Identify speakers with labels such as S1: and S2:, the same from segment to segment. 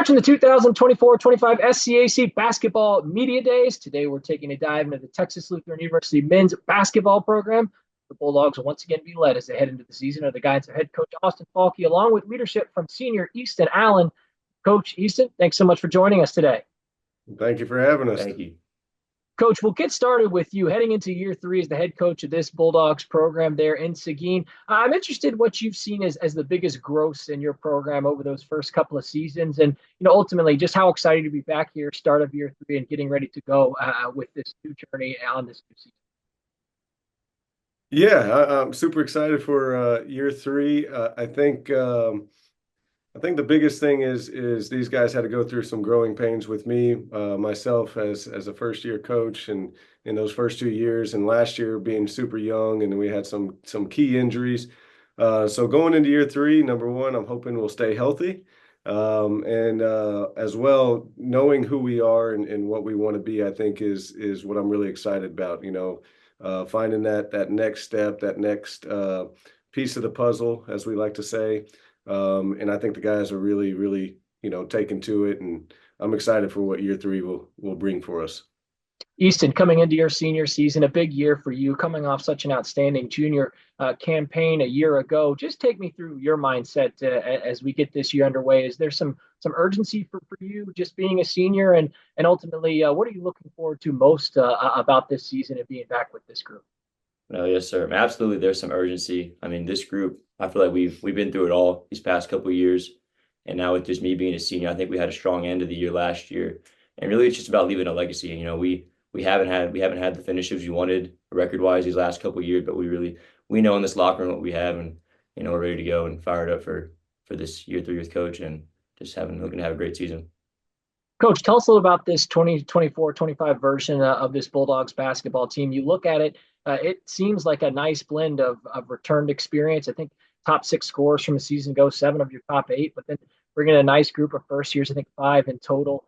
S1: Watching the 2024-25 SCAC Basketball Media Days. Today we're taking a dive into the Texas Lutheran University men's basketball program. The Bulldogs will once again be led as they head into the season under the guidance of head coach Austin Falke, along with leadership from senior Easton Allen. Coach Easton, thanks so much for joining us today.
S2: Thank you for having us.
S3: Thank you.
S1: Coach, we'll get started with you heading into year three as the head coach of this Bulldogs program there in Seguin. I'm interested in what you've seen as the biggest growth in your program over those first couple of seasons, and ultimately just how excited to be back here, start of year three, and getting ready to go with this new journey on this new season.
S2: Yeah, I'm super excited for year three. I think the biggest thing is these guys had to go through some growing pains with me, myself as a first year coach, and in those first 2 years, and last year being super young, and we had some key injuries. So going into year three, number one, I'm hoping we'll stay healthy, and as well knowing who we are and what we want to be. I think is what I'm really excited about. Finding that next step, that next piece of the puzzle, as we like to say. And I think the guys are really, really, taking to it, and I'm excited for what year three will bring for us.
S1: Easton, coming into your senior season, a big year for you, coming off such an outstanding junior campaign a year ago. Just take me through your mindset as we get this year underway. Is there some urgency for you just being a senior, and ultimately, what are you looking forward to most about this season and being back with this group?
S3: No, yes, sir. Absolutely, there's some urgency. I mean, this group, I feel like we've been through it all these past couple of years, and now with just me being a senior, I think we had a strong end of the year last year, and really it's just about leaving a legacy. We haven't had the finishes we wanted record wise these last couple of years, but we know in this locker room what we have, and we're ready to go and fired up for this year three with coach, and just looking to have a great season.
S1: Coach, tell us a little about this 2024-25 version of this Bulldogs basketball team. You look at it, it seems like a nice blend of returned experience. I think top 6 scorers from a season ago, 7 of your top 8, but then bringing a nice group of first years, I think 5 in total,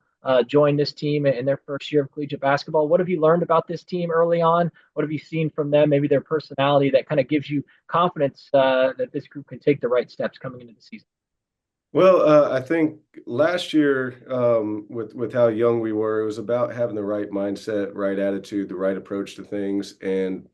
S1: joined this team in their first year of collegiate basketball. What have you learned about this team early on? What have you seen from them, maybe their personality, that kind of gives you confidence that this group can take the right steps coming into the season?
S2: Well, I think last year, with how young we were, it was about having the right mindset, right attitude, the right approach to things. And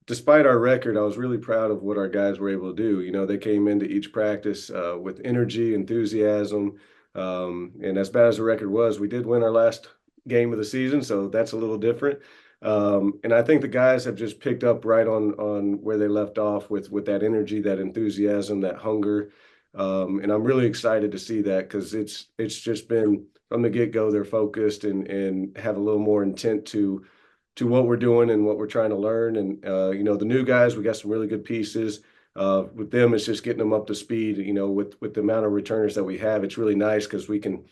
S2: despite our record, I was really proud of what our guys were able to do. They came into each practice with energy, enthusiasm, and as bad as the record was, we did win our last game of the season, so that's a little different. And I think the guys have just picked up right on where they left off with that energy, that enthusiasm, that hunger. And I'm really excited to see that, because it's just been from the get-go, they're focused and have a little more intent to what we're doing and what we're trying to learn. And the new guys, we got some really good pieces. With them, it's just getting them up to speed. With the amount of returners that we have, it's really nice because we can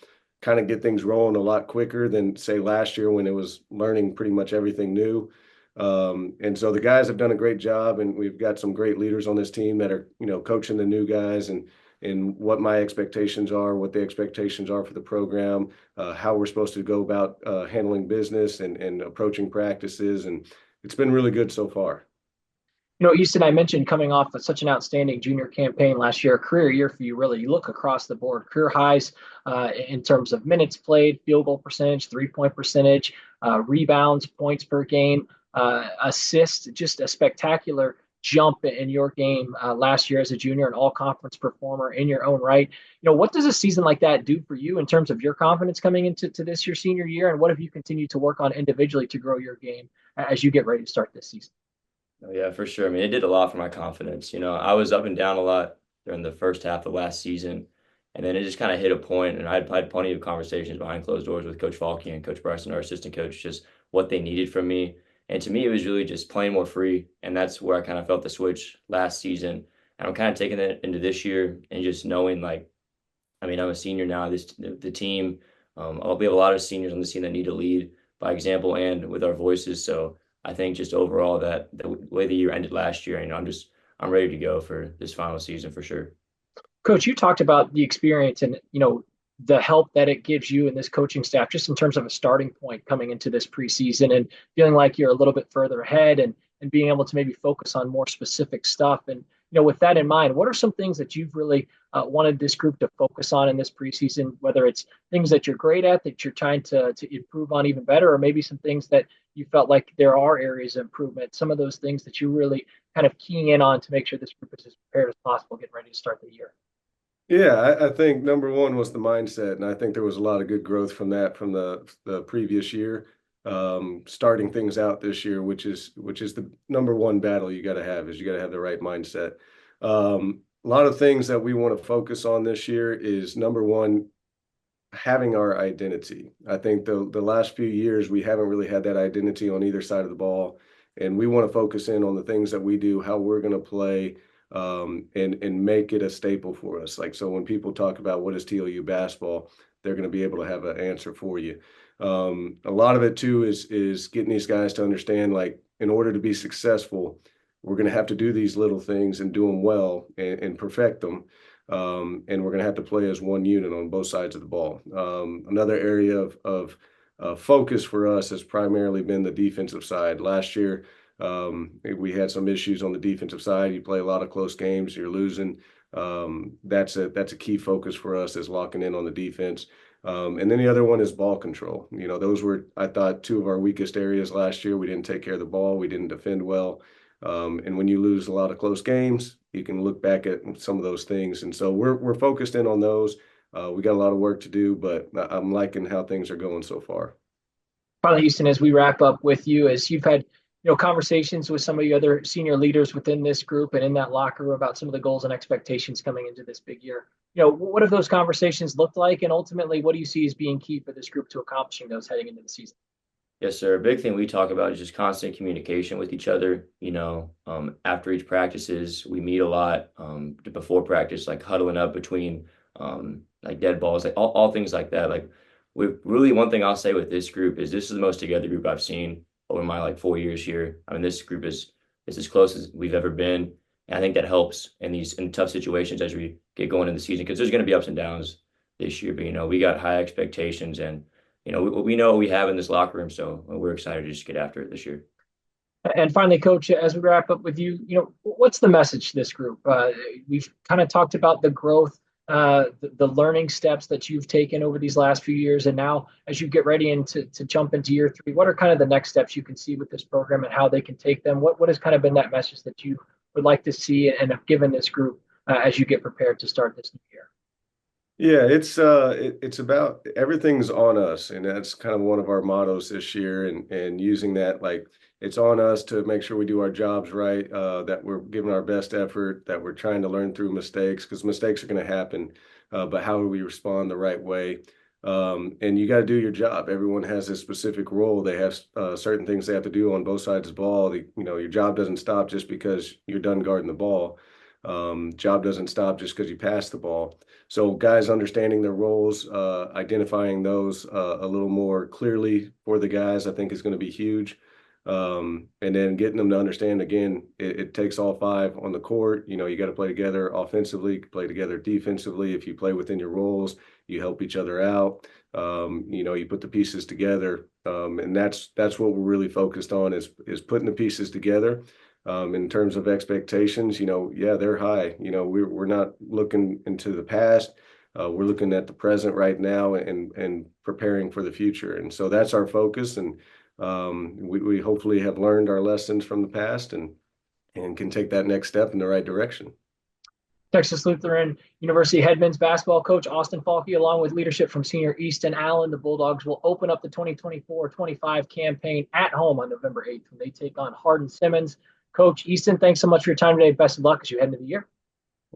S2: kind of get things rolling a lot quicker than, say, last year when it was learning pretty much everything new. And so the guys have done a great job, and we've got some great leaders on this team that are coaching the new guys, and what my expectations are, what the expectations are for the program, how we're supposed to go about handling business and approaching practices. And it's been really good so far.
S1: Easton, I mentioned coming off of such an outstanding junior campaign last year, a career year for you, really. You look across the board, career highs in terms of minutes played, field goal percentage, three-point percentage, rebounds, points per game, assists, just a spectacular jump in your game last year as a junior, an all-conference performer in your own right. What does a season like that do for you in terms of your confidence coming into this your senior year, and what have you continued to work on individually to grow your game as you get ready to start this season?
S3: Oh, yeah, for sure. I mean, it did a lot for my confidence. I was up and down a lot during the first half of last season, and then it just kind of hit a point, and I had plenty of conversations behind closed doors with Coach Falke and Coach Bryson, our assistant coach, just what they needed from me. And to me, it was really just playing more free, and that's where I kind of felt the switch last season. And I'm kind of taking it into this year and just knowing, I'm a senior now. The team, we have a lot of seniors on the team that need to lead by example and with our voices. So I think just overall that the way the year ended last year, I'm ready to go for this final season for sure.
S1: Coach, you talked about the experience and, the help that it gives you and this coaching staff, just in terms of a starting point coming into this preseason and feeling like you're a little bit further ahead and being able to maybe focus on more specific stuff. And, with that in mind, what are some things that you've really wanted this group to focus on in this preseason, whether it's things that you're great at that you're trying to improve on even better, or maybe some things that you felt like there are areas of improvement, some of those things that you really kind of keying in on to make sure this group is as prepared as possible getting ready to start the year?
S2: Yeah, I think number one was the mindset, and I think there was a lot of good growth from that from the previous year. Starting things out this year, which is the number one battle you got to have, is you got to have the right mindset. A lot of things that we want to focus on this year is number one, having our identity. I think the last few years we haven't really had that identity on either side of the ball, and we want to focus in on the things that we do, how we're going to play, and make it a staple for us. Like, so when people talk about what is TLU basketball, they're going to be able to have an answer for you. A lot of it too is getting these guys to understand, like, in order to be successful, we're going to have to do these little things and do them well and perfect them. And we're going to have to play as one unit on both sides of the ball. Another area of focus for us has primarily been the defensive side. Last year, we had some issues on the defensive side. You play a lot of close games, you're losing. That's a key focus for us, is locking in on the defense. And then the other one is ball control. Those were, I thought, two of our weakest areas last year. We didn't take care of the ball. We didn't defend well. And when you lose a lot of close games, you can look back at some of those things. And so we're focused in on those. We got a lot of work to do, but I'm liking how things are going so far.
S1: Finally, Easton, as we wrap up with you, as you've had conversations with some of the other senior leaders within this group and in that locker room about some of the goals and expectations coming into this big year, what have those conversations looked like, and ultimately, what do you see as being key for this group to accomplishing those heading into the season?
S3: Yes, sir. A big thing we talk about is just constant communication with each other. After each practices, we meet a lot. Before practice, like huddling up between like dead balls, like all things like that. Like, we really, one thing I'll say with this group is this is the most together group I've seen over my 4 years here. I mean, this group is as close as we've ever been. And I think that helps in tough situations as we get going in the season, because there's going to be ups and downs this year. But we got high expectations, and we know what we have in this locker room, so we're excited to just get after it this year.
S1: And finally, Coach, as we wrap up with you, what's the message to this group? We've kind of talked about the growth, the learning steps that you've taken over these last few years, and now as you get ready to jump into year 3, what are kind of the next steps you can see with this program and how they can take them? What has kind of been that message that you would like to see and have given this group as you get prepared to start this new year?
S2: Yeah, it's about everything's on us, and that's kind of one of our mottos this year. And using that, like, it's on us to make sure we do our jobs right, that we're giving our best effort, that we're trying to learn through mistakes, because mistakes are going to happen. But how do we respond the right way? And you got to do your job. Everyone has a specific role. They have certain things they have to do on both sides of the ball. Your job doesn't stop just because you're done guarding the ball. Job doesn't stop just because you pass the ball. So guys understanding their roles, identifying those a little more clearly for the guys, I think is going to be huge. And then getting them to understand, again, it takes all 5 on the court. You got to play together offensively, play together defensively. If you play within your roles, you help each other out. You put the pieces together. And that's what we're really focused on, is putting the pieces together. In terms of expectations, yeah, they're high. We're not looking into the past. We're looking at the present right now and preparing for the future. And so that's our focus. And we hopefully have learned our lessons from the past and can take that next step in the right direction.
S1: Texas Lutheran University head men's basketball coach Austin Falke, along with leadership from senior Easton Allen, the Bulldogs will open up the 2024-25 campaign at home on November 8th when they take on Hardin-Simmons. Coach Easton, thanks so much for your time today. Best of luck as you head into the year.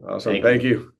S2: Awesome. Thank you.